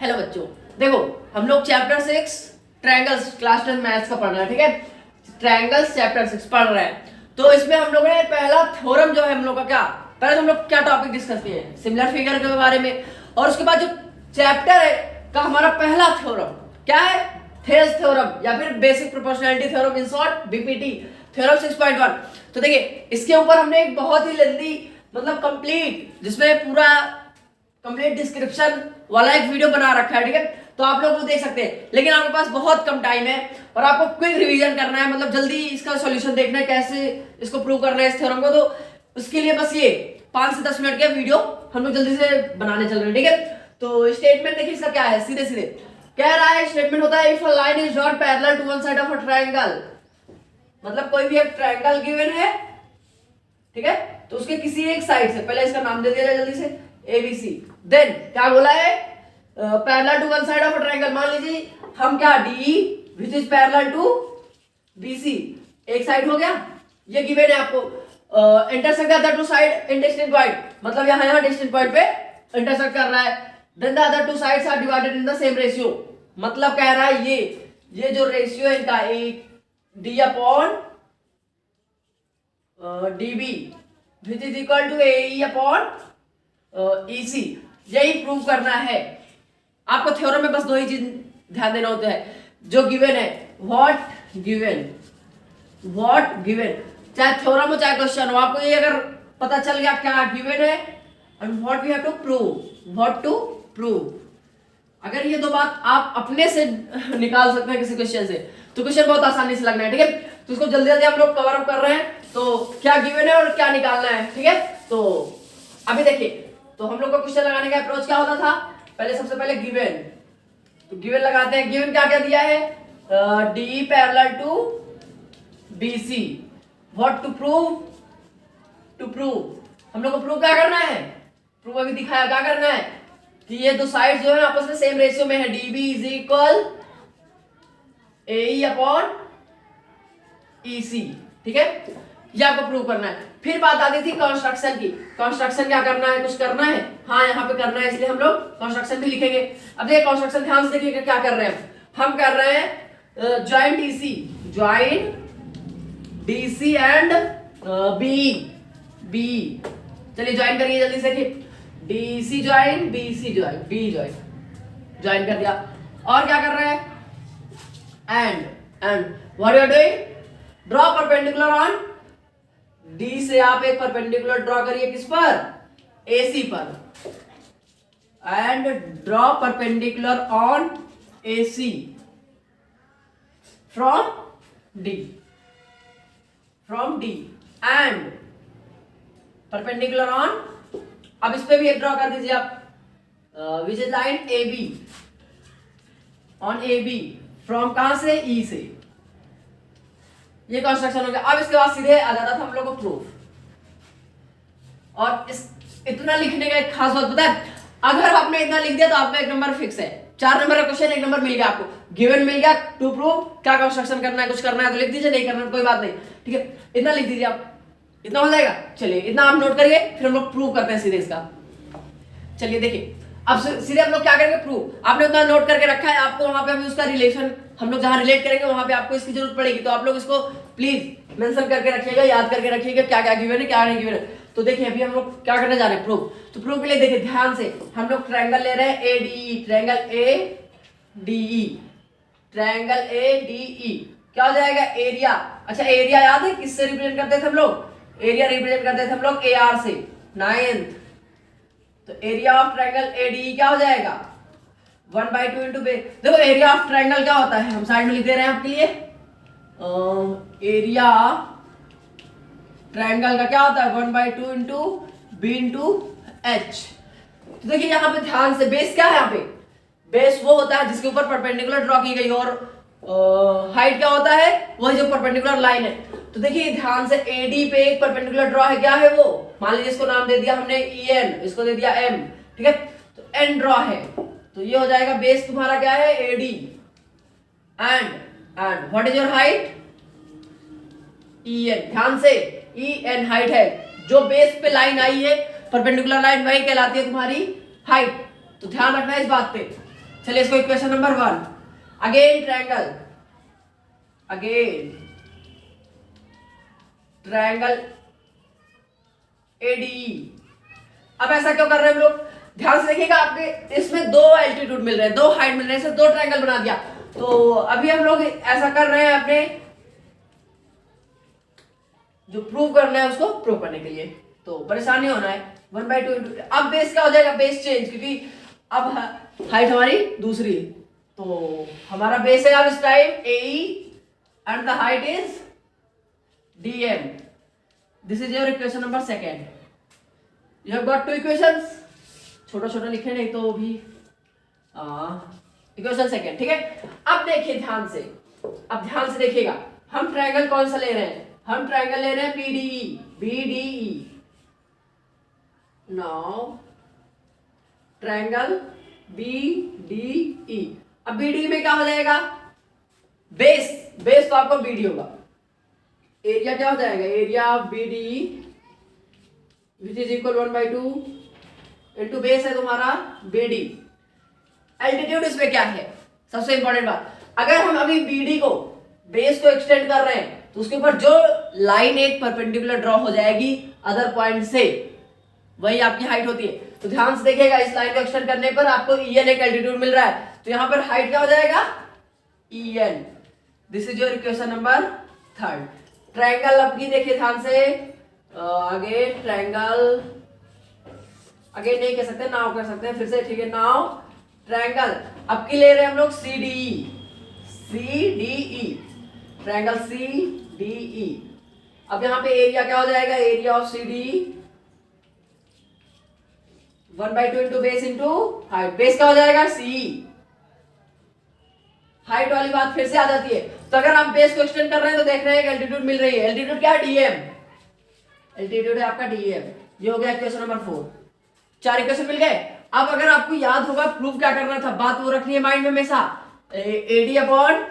Hello बच्चों, देखो हम लोग चैप्टर 6 ट्रायंगल्स क्लास 10 मैथ्स का पढ़ रहे हैं। ठीक है, ट्रायंगल्स चैप्टर 6 पढ़ रहे हैं। तो इसमें हम लोगों ने पहला थ्योरम जो है हम लोग का क्या, पहले हम लोग क्या टॉपिक डिस्कस किए हैं, सिमिलर फिगर के बारे में। और उसके बाद जो चैप्टर है का हमारा पहला थ्योरम क्या है, थेल्स थ्योरम या फिर basic proportionality theorem, in short BPT theorem 6.1। तो देखिए इसके ऊपर हमने एक बहुत ही लेंथी मतलब कंप्लीट, जिसमें पूरा कंप्लीट डिस्क्रिप्शन वाला एक वीडियो बना रखा है। ठीक है, तो आप लोग वो देख सकते हैं। लेकिन आपके पास बहुत कम टाइम है और आपको क्विक रिवीजन करना है, मतलब जल्दी इसका सॉल्यूशन देखना है, कैसे इसको प्रूव करना है इस थ्योरम को। तो उसके लिए बस ये 5 से 10 मिनट का वीडियो हम लोग जल्दी से बनाने चल रहे हैं। ठीक है, तो स्टेटमेंट देखिए इसका क्या है, सीधे सीधे कह रहा है, स्टेटमेंट होता है if a line is drawn parallel to one side of a triangle, मतलब कोई भी एक ट्रायंगल गिवन है, ठीक है, तो उसके किसी एक साइड से, पहले इसका नाम दे दिया जाए जल्दी से, ABC। देन क्या बोला है, parallel to one side of a triangle. मान लीजिए हम क्या DE which is parallel to BC, एक साइड हो गया, ये गिवन है आपको। Intersect the other two side in distant point, मतलब यहाँ डिस्टेंट पॉइंट पे इंटरसेक्ट कर रहा है। Then the other two sides are divided in the same ratio, मतलब कह रहा है ये जो रेशियो है इनका, एक D upon DB which is equal to AE upon EC, यही प्रूव करना है आपको। थ्योरम में बस दो ही चीज ध्यान देना होता है, जो गिवन है, व्हाट गिवन, चाहे थ्योरम हो चाहे क्वेश्चन हो, आपको ये अगर पता चल गया क्या गिवन है and what we have to prove, अगर ये दो बात आप अपने से निकाल सकते हैं किसी क्वेश्चन से, तो क्वेश्चन बहुत आसानी से लगना है। ठीक है, तो इसको जल्दी जल्दी हम लोग कवर अप कर रहे हैं, तो क्या गिवन है और क्या निकालना है। ठीक है, तो अभी देखिए, तो हम लोग को क्वेश्चन लगाने का अप्रोच क्या होता था, पहले सबसे पहले गिवन, तो गिवन लगाते हैं। गिवन क्या क्या दिया है, DE parallel to BC, what to prove, हम लोग को प्रूव क्या करना है, प्रूव अभी दिखाया क्या करना है कि ये दो साइड जो है आपस में सेम रेशियो में है, DB is equal AE upon EC। ठीक है, ये आपको प्रूव करना है। फिर बात आती थी कंस्ट्रक्शन की, कंस्ट्रक्शन क्या करना है, कुछ करना है, हाँ यहाँ पे करना है, इसलिए हम लोग कंस्ट्रक्शन भी लिखेंगे। अब देखिए कंस्ट्रक्शन ध्यान से देखिएगा क्या कर रहे हैं, हम कर रहे हैं ज्वाइंट DC एंड BE। चलिए ज्वाइन करिए जल्दी से, DC join BC join BE join कर दिया। और क्या कर रहे हैं, and what you are doing, draw perpendicular on D से आप एक परपेंडिकुलर ड्रॉ करिए, किस पर, AC पर, and draw perpendicular on AC from D and perpendicular on, अब इस पे भी एक ड्रॉ कर दीजिए आप, which is line AB on AB from कहां से, E से। ये कंस्ट्रक्शन हो गया। अब इसके बाद सीधे आ जाता था हम लोग को प्रूफ। और इतना लिखने का एक खास बात पता है, अगर आपने इतना लिख दिया तो आपका एक नंबर फिक्स है, 4 नंबर का क्वेश्चन 1 नंबर मिल गया आपको, गिवन मिल गया, टू प्रूव क्या कंस्ट्रक्शन करना है, कुछ करना है तो लिख दीजिए, नहीं करना है कोई बात नहीं। ठीक है, इतना लिख दीजिए आप, इतना हो जाएगा। चलिए इतना आप नोट करिए, फिर हम लोग प्रूव करते हैं सीधे इसका। चलिए देखिए, अब सीधे हम लोग क्या करेंगे, प्रूव। आपने उतना नोट करके रखा है, आपको वहां पे अभी उसका रिलेशन, हम लोग जहां रिलेट करेंगे वहां पे आपको इसकी जरूरत पड़ेगी, तो आप लोग इसको प्लीज मेंशन करके रखिएगा, याद करके रखिएगा क्या क्या गिवन है क्या नहीं गिवन है। तो देखिए अभी हम लोग क्या करने जा रहे हैं, प्रूफ। तो प्रूफ के लिए देखिए ध्यान से, हम लोग ट्रायंगल ले रहे हैं ADE, ट्रायंगल ADE क्या हो जाएगा, एरिया। अच्छा एरिया याद है किससे रिप्रेजेंट करते थे हम लोग, एरिया रिप्रेजेंट करते थे हम लोग AR से, 9th। तो एरिया ऑफ ट्रायंगल ADE क्या हो जाएगा, 1/2 इंटू बेस। देखो एरिया ऑफ ट्रायंगल क्या होता है, हम साइड में लिख दे रहे हैं आपके लिए, एरिया ट्रायंगल का क्या होता है, 1/2 इंटू B इंटू H। तो देखिए यहाँ पे ध्यान से, बेस क्या है, यहाँ पे बेस वो होता है जिसके ऊपर परपेंडिकुलर ड्रॉ की गई, और हाइट क्या होता है, वही जो परपेंडिकुलर लाइन है। तो देखिए ध्यान से, AD पे एक परपेंडिकुलर ड्रॉ है, क्या है वो, मान लीजिए इसको नाम दे दिया हमने EN, इसको दे दिया M। ठीक है, तो N ड्रॉ है, तो ये हो जाएगा बेस तुम्हारा क्या है, AD, and what is your height, EN। ध्यान से, EN हाइट है, जो बेस पे लाइन आई है परपेंडिकुलर लाइन, वही कहलाती है तुम्हारी हाइट। तो ध्यान रखना है इस बात पे। चलिए इसको equation number 1, again triangle, again triangle ADE। अब ऐसा क्यों कर रहे हैं हम लोग, ध्यान से देखिएगा, आपके इसमें दो एल्टीट्यूड मिल रहे हैं, दो हाइट मिल रहे हैं, दो ट्रायंगल बना दिया। तो अभी हम लोग ऐसा कर रहे हैं अपने जो प्रूव करना है उसको प्रूव करने के लिए, तो परेशानी होना है 1/2 इंटू, अब बेस क्या हो जाएगा, बेस चेंज, क्योंकि अब हाइट हमारी दूसरी, तो हमारा बेस है अब इस time AE and the height is DM। This is your equation number 2। You have got 2 equations, छोटा छोटा लिखे नहीं तो भी इक्वेशन 2, ठीक है। अब देखिए ध्यान से, अब ध्यान से देखिएगा, हम ट्रायंगल कौन सा ले रहे हैं, हम ट्रायंगल ले रहे हैं BDE। नाउ ट्रायंगल BDE, अब BDE में क्या हो जाएगा, बेस, बेस तो आपको BD होगा, एरिया क्या हो जाएगा, area BDE which is equal 1/2 into base है तुम्हारा BD। एल्टीट्यूड इसमें क्या है, सबसे इंपॉर्टेंट बात, अगर हम अभी BD को बेस को एक्सटेंड कर रहे हैं तो उसके ऊपर जो लाइन एक परपेंडिकुलर ड्रॉ हो जाएगी अदर पॉइंट से, वही आपकी हाइट होती है। तो ध्यान से देखिएगा, इस लाइन को एक्सटेंड करने पर आपको EN एक एल्टीट्यूड मिल रहा है, तो यहां पर हाइट क्या हो जाएगा, EN। This is your equation number 3। Triangle अब की देखिए ध्यान से, आगे ट्रायंगल, आगे नहीं कह सकते, नाउ कर सकते हैं फिर से, ठीक है। नाउ ट्रायंगल अब की ले रहे हैं हम लोग CDE, ट्रायंगल CDE। अब यहां पे एरिया क्या हो जाएगा, area of CDE 1/2 into base into height, base क्या हो जाएगा C। हाइट वाली बात फिर से आ जाती है, तो अगर आप बेस को एक्सटेंड कर रहे हैं तो देख रहे हैं एल्टीट्यूड मिल रही है, एल्टीट्यूड क्या है, DM, एल्टीट्यूड है आपका DM। ये हो गया इक्वेशन नंबर 4, 4 इक्वेशन मिल गए। अब अगर आपको याद होगा प्रूफ क्या करना था, बात वो रखनी है माइंड में हमेशा, AD upon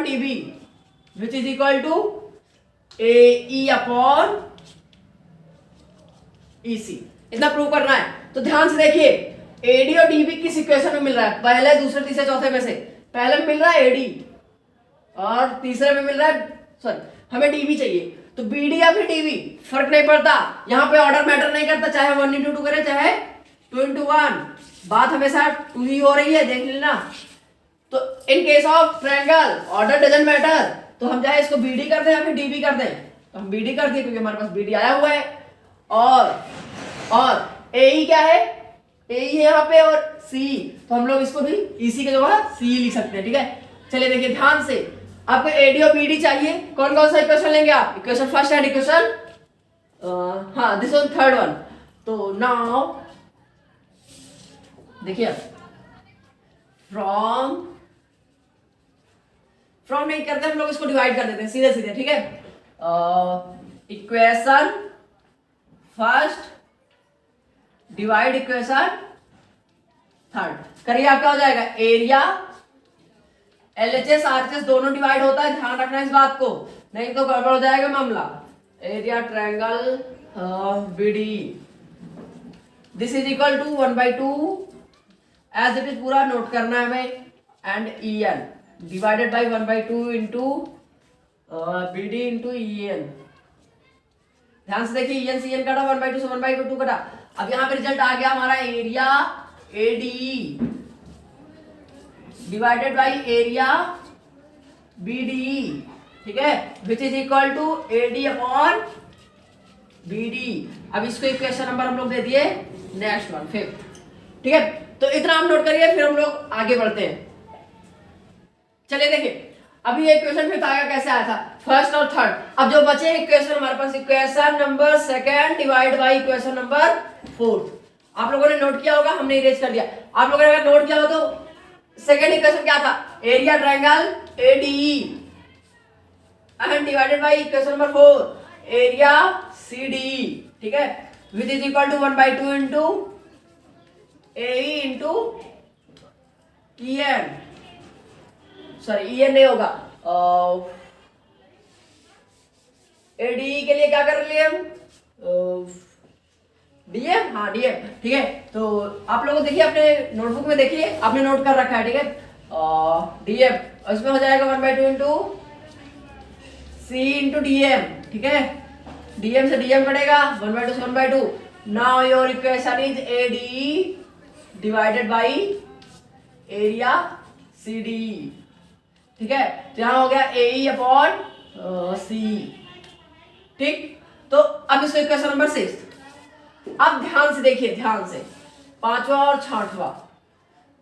TB which is equal to AE upon EC, इतना प्रूव करना है। तो ध्यान से देखिए, AD और DB किस इक्वेशन में मिल रहा है, पहले, दूसरे, तीसरे, चौथे में से पहले में मिल रहा है AD और तीसरे में मिल रहा है, सॉरी हमें DB चाहिए, तो BD या फिर DB फर्क नहीं पड़ता, यहां पे ऑर्डर मैटर नहीं करता, चाहे 1 इंटू 2 करें चाहे 2 इंटू 1, बात हमेशा 2 ही हो रही है, देख लेना। तो in case of triangle order doesn't matter, तो हम चाहे इसको BD कर दें या फिर DB कर दें, तो हम BD कर दिए क्योंकि हमारे पास BD आया हुआ है, और AE क्या है, AE है यहाँ पे, और C, तो हम लोग इसको भी EC के जगह C लिख सकते हैं, ठीक है। चलिए देखिए ध्यान से, आपको AD और BD चाहिए, कौन कौन सा इक्वेशन लेंगे आप, इक्वेशन फर्स्ट एंड इक्वेशन हाँ दिस वन थर्ड वन। तो नाउ देखिए, फ्रॉम नहीं करते हम लोग, इसको डिवाइड कर देते हैं सीधे सीधे, ठीक है। Equation first divide equation third करिए, आपका हो जाएगा एरिया, LHS RHS दोनों डिवाइड होता है, ध्यान रखना इस बात को, नहीं तो गड़बड़ हो जाएगा मामला। Area triangle BD this is equal to 1/2 as it is, पूरा नोट करना है हमें, and EN divided by 1/2 into BD into EN। ध्यान से देखिए, EN CN कटा, 1/2 से 1/2 कटा। अब यहाँ पे रिजल्ट आ गया हमारा area ADE divided by area BDE, ठीक है, which is equal to AD upon BD। अब इसको इक्वेशन नंबर हम लोग दे दिए नेक्स्ट वन 5, ठीक है। तो इतना हम नोट करिए, फिर हम लोग आगे बढ़ते हैं। चलिए देखिए, अभी ये इक्वेशन फिर आया कैसे आया था, फर्स्ट और थर्ड। अब जो बचे इक्वेशन हमारे पास, equation number 2 divide by equation number 4, आप लोगों ने नोट किया होगा, हमने इरेज कर दिया। आप लोगों ने अगर नोट किया हो तो सेकेंड इक्वेशन क्या था, area triangle ADE and divided by equation number 4 area CDE, ठीक है, which is equal to 1/2 into AE into EN, sorry EN नहीं होगा, ADE के लिए क्या कर लिए हम, डीएम, हाँ डीएम, ठीक है। तो आप लोगों देखिए अपने नोटबुक में, देखिए आपने नोट कर रखा है, ठीक है। डीएम इसमें हो जाएगा 1/2 इंटू सी इंटू डीएम, ठीक है। डीएम से डीएम कटेगा, 1/2 से 1/2। Now your equation is AD divided by area C D, ठीक है। तो यहां हो गया ए अपॉन सी, ठीक। तो अब इसको इक्वेशन नंबर 6 अब ध्यान से देखिए, ध्यान से, पांचवा और छठवा,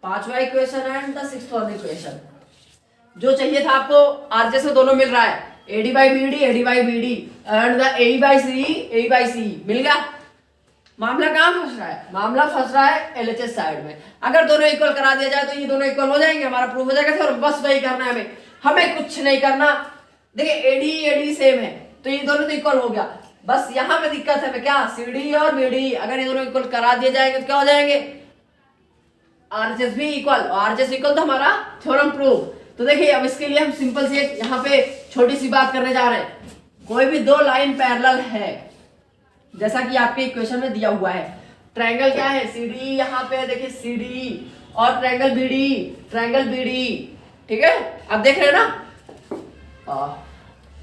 पांचवा equation and the sixth one equation. जो चाहिए था आपको आरजे से दोनों मिल रहा है, AD by BD, AD by BD and the A by C, A by C मिल गया। मामला कहां फंस रहा है? मामला फंस रहा है एलएचएस साइड में। अगर दोनों इक्वल करा दिया जाए तो ये दोनों इक्वल हो जाएंगे, हमारा प्रूफ हो जाएगा। और बस वही करना है हमें, हमें कुछ नहीं करना। देखिए एडी एडी सेम है तो ये दोनों तो इक्वल हो गया। बस यहाँ पे दिक्कत है क्या, सीडी और बीडी अगर ये दोनों इक्वल करा दिए जाएंगे तो क्या हो जाएंगे, आरएचएस भी इक्वल। आरएचएस इक्वल तो हमारा थ्योरम प्रूफ। तो देखिए अब इसके लिए हम सिंपल सी एक यहाँ पे छोटी सी बात करने जा रहे हैं। कोई भी दो लाइन पैरेलल है, जैसा कि आपके इक्वेशन में दिया हुआ है, ट्रायंगल क्या है सीडी, यहाँ पे देखिए सीडी और ट्रायंगल बीडी, ट्रायंगल बीडी, ठीक है। अब देख रहे हैं ना,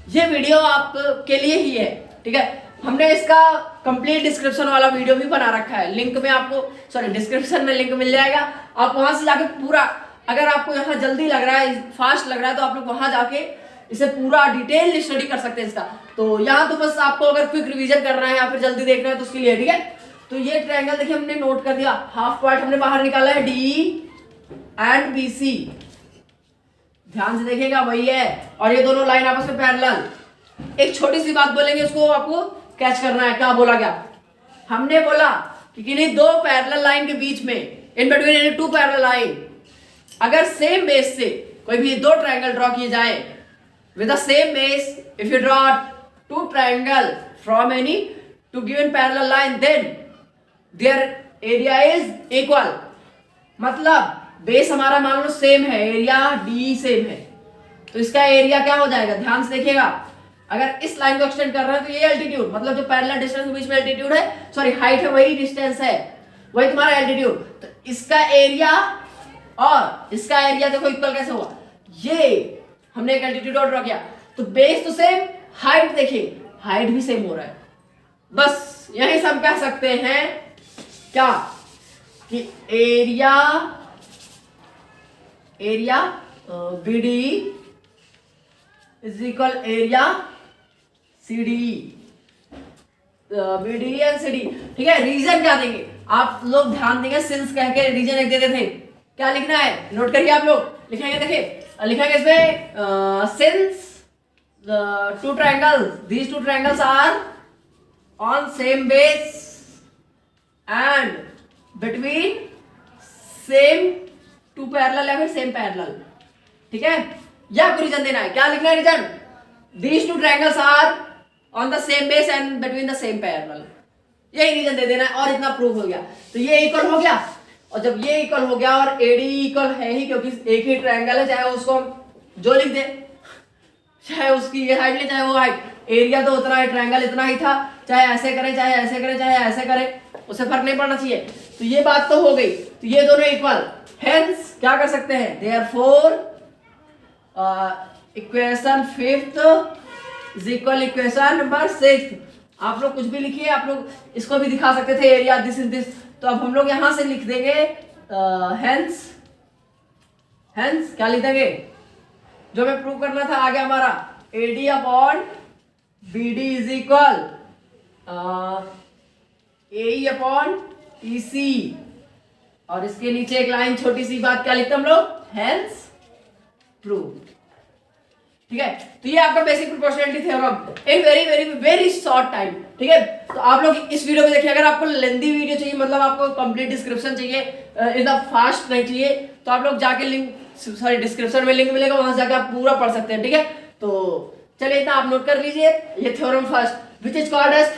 ये वीडियो आपके लिए ही है, ठीक है। हमने इसका कंप्लीट डिस्क्रिप्शन वाला वीडियो भी बना रखा है, लिंक में आपको, सॉरी डिस्क्रिप्शन में लिंक मिल जाएगा। आप वहां से जाके पूरा, अगर आपको यहाँ जल्दी लग रहा है, फास्ट लग रहा है, तो आप लोग वहां जाके इसे पूरा डिटेल स्टडी कर सकते हैं इसका। तो यहाँ तो बस आपको अगर क्विक रिवीजन करना है या फिर जल्दी देखना है तो उसके लिए, ठीक है। तो ये ट्रायंगल देखिए हमने नोट कर दिया, हाफ पार्ट हमने बाहर निकाला है डी एंड बी सी, ध्यान से देखिएगा वही है। और ये दोनों लाइन आपस में पैरेलल। एक छोटी सी बात बोलेंगे, उसको आपको कैच करना है। क्या बोला गया? हमने बोला कि किन्हीं दो पैरेलल लाइन के बीच में, in between any two parallel line, अगर सेम बेस से कोई भी दो ट्रायंगल ड्रॉ किए जाए with the same base, if you draw two triangle from any two given parallel line, then their area is equal। मतलब बेस हमारा मान लो सेम है, एरिया डी सेम है, तो इसका एरिया क्या हो जाएगा? ध्यान से देखिएगा, अगर इस लाइन को एक्सटेंड कर रहे हैं तो ये एल्टीट्यूड, मतलब जो पैरेलल डिस्टेंस के बीच में एल्टीट्यूड है, सॉरी हाइट है, वही डिस्टेंस है, वही तुम्हारा एल्टीट्यूड। तो इसका एरिया और इसका एरिया देखो इक्वल कैसे हुआ, ये हमने एक एल्टीट्यूड ड्रॉ किया, तो बेस तो सेम, हाइट देखिए हाइट भी सेम हो रहा है। बस यही से हम कह सकते हैं क्या कि area BD is equal area CD, BD and CD, ठीक है। रीजन क्या देंगे आप लोग, ध्यान देंगे, सिंस कह के रीजन एक दे देते थे। क्या लिखना है नोट करिए आप लोग, लिखेंगे, देखिए लिखेंगे इसमें, since two triangles, these two triangles are on same base and between same two parallel या फिर सेम पैरेलल, ठीक है। या कोई रीजन देना है, क्या लिखना है reason? These two triangles are on the same base and between the same parallel, यही रीजन दे देना है और इतना प्रूफ हो गया। तो ये इक्वल हो गया, और जब ये इक्वल हो गया और एडी इक्वल है ही, क्योंकि एक ही ट्रायंगल है, चाहे उसको हम जो लिख दे, चाहे उसकी ये हाइट ले चाहे वो हाइट, एरिया तो उतना है, ट्रायंगल इतना ही था, चाहे ऐसे करें चाहे ऐसे करें चाहे ऐसे करें, उससे फर्क नहीं पड़ना चाहिए। तो ये बात तो हो गई, तो ये दोनों इक्वल, हेंस क्या कर सकते हैं, therefore equation fifth is equal equation number sixth. आप लोग कुछ भी लिखिए, आप लोग इसको भी दिखा सकते थे, एरिया दिस इज दिस, तो अब हम लोग यहां से लिख देंगे हेंस, हेंस क्या लिख देंगे, जो मैं प्रूव करना था आगे हमारा, AD upon BD is equal A upon EC, और इसके नीचे एक लाइन छोटी सी बात क्या लिखते हम लोग, हेंस प्रूव, ठीक है। तो ये आपका basic proportionality theorem in very very very short time, ठीक है। तो आप लोग इस वीडियो को देखिए, अगर आपको लेंथी वीडियो चाहिए, मतलब आपको कंप्लीट डिस्क्रिप्शन चाहिए, एकदम फास्ट नहीं चाहिए, तो आप लोग जाके लिंक, सॉरी डिस्क्रिप्शन में लिंक मिलेगा, वहां से जाकर आप पूरा पढ़ सकते हैं, ठीक है। तो चलिए इतना आप नोट कर लीजिए, ये theorem first which is called as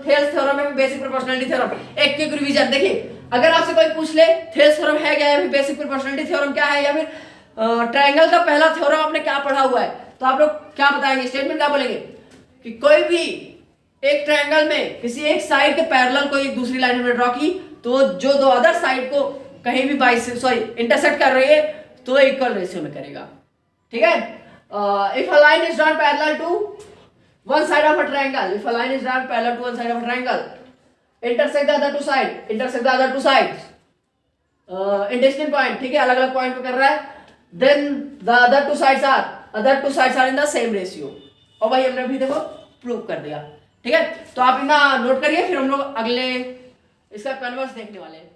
Thales theorem है, बेसिक प्रोपोर्शनैलिटी थ्योरम। एक क्विक रिवीजन देखिए, अगर आपसे कोई पूछ ले थेल्स थ्योरम है क्या, या फिर बेसिक प्रोपोर्शनैलिटी थ्योरम क्या है, या फिर ट्रायंगल का पहला थ्योरम आपने क्या पढ़ा हुआ है, तो आप लोग क्या बताएंगे, स्टेटमेंट क्या बोलेंगे कि कोई भी एक ट्रायंगल में किसी एक साइड के पैरेलल को एक दूसरी लाइन में ड्रॉ की, तो जो दो अदर साइड को कहीं भी इंटरसेक्ट कर रही है तो इक्वल रेशियो में करेगा। ठीक है। If a line is drawn parallel to one side of a triangle, if a line is drawn parallel to one side of a triangle, intersect the other two sides in distant point, ठीक है, अलग अलग point पे कर रहा है, then the other two sides are in the same ratio, और भाई हमने अभी देखो प्रूव कर दिया। ठीक है, तो आप इतना नोट करिए, फिर हम लोग अगले इसका कन्वर्स देखने वाले हैं।